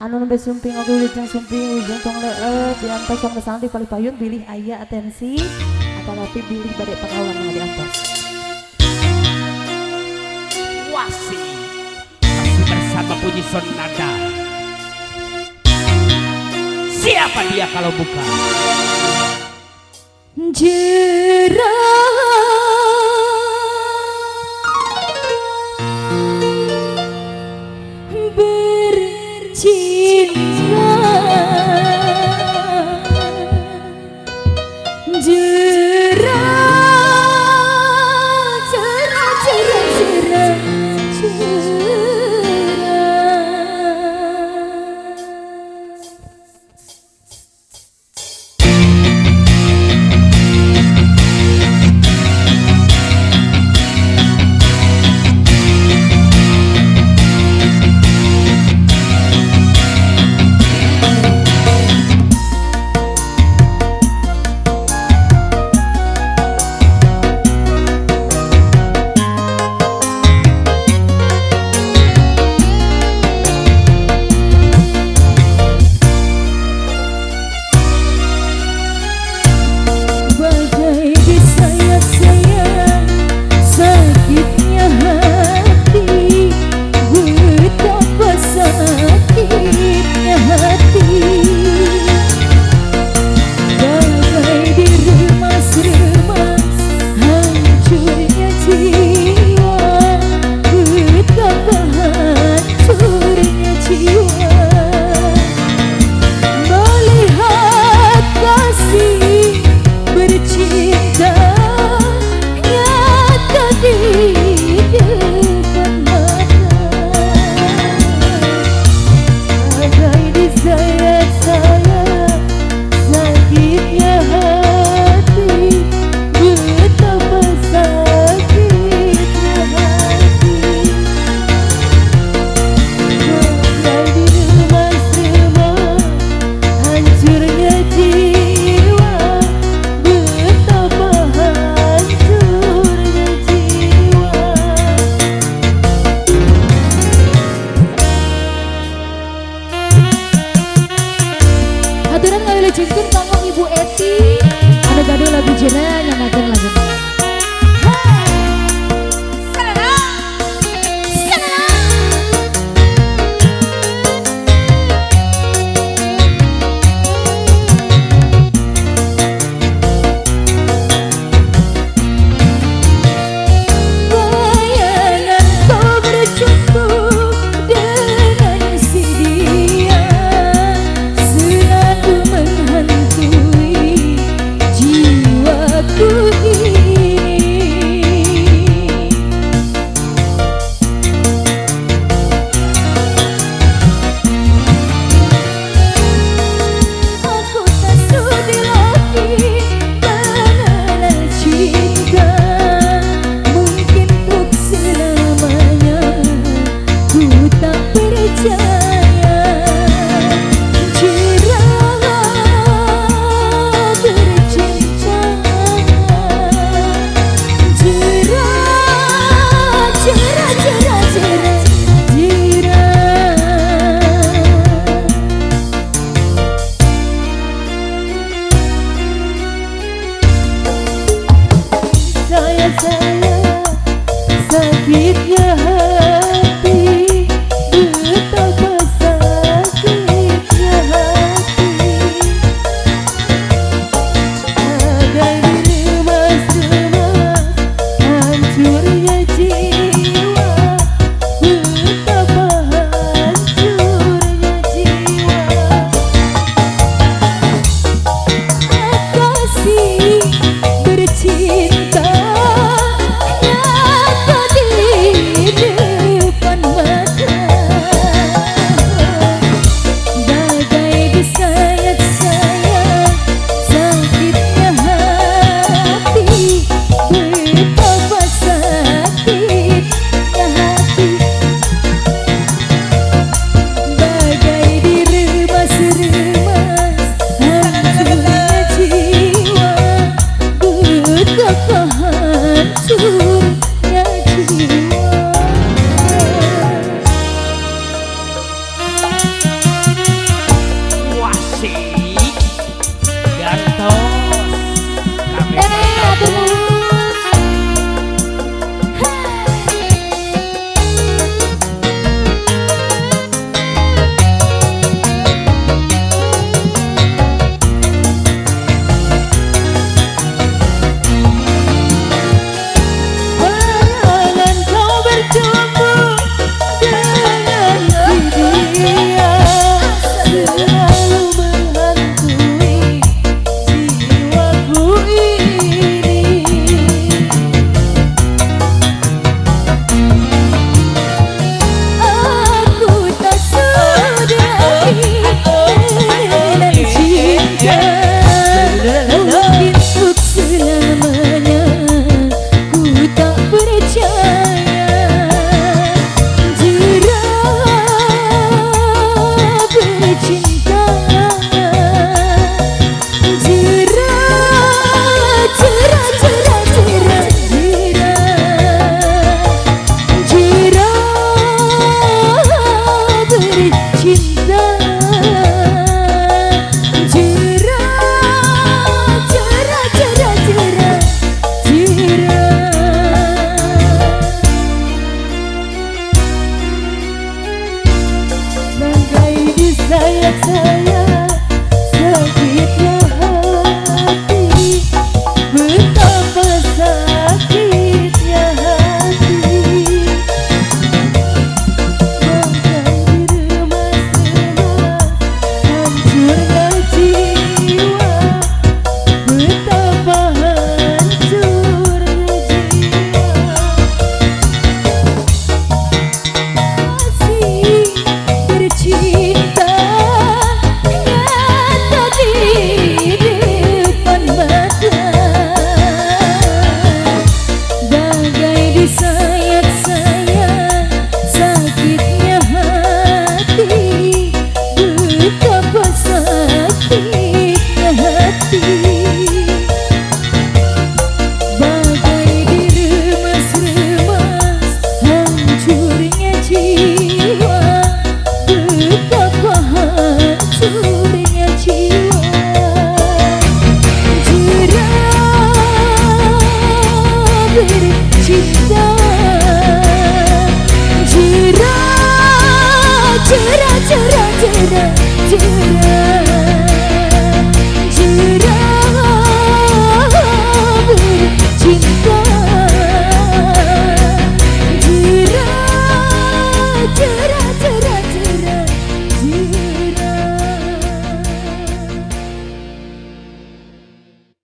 Anu nembe sumping oke ujung sumping ujung tong leet diantos song kesana di palipayun bilih aya atensi atau tapi bilih badai pakawan yang diantos. Wasi masih bersama Puji Sonada. Siapa dia kalau bukan Jengkur ngomong Ibu Eti ada gaduh lagu jena nyamakan lagu Jiwaku bercinta Jerah, jerah, jerah, jerah, jerah Jerah bercinta Jerah, jerah, jerah, jerah, jerah Bagai disayang-sayang sakitnya hati Betapa sakitnya hati Bagai diremas-remas hancurnya jiwa Betapa hancurnya jiwa Masih bercinta nyata di depan mata Bagai disayang-sayang sakitnya hati Betapa sakitnya hati Bagai diremas-remas hancurnya jiwa Betapa hancurnya jiwa Jerah bercinta Jerah, jerah, jerah, jerah, jerah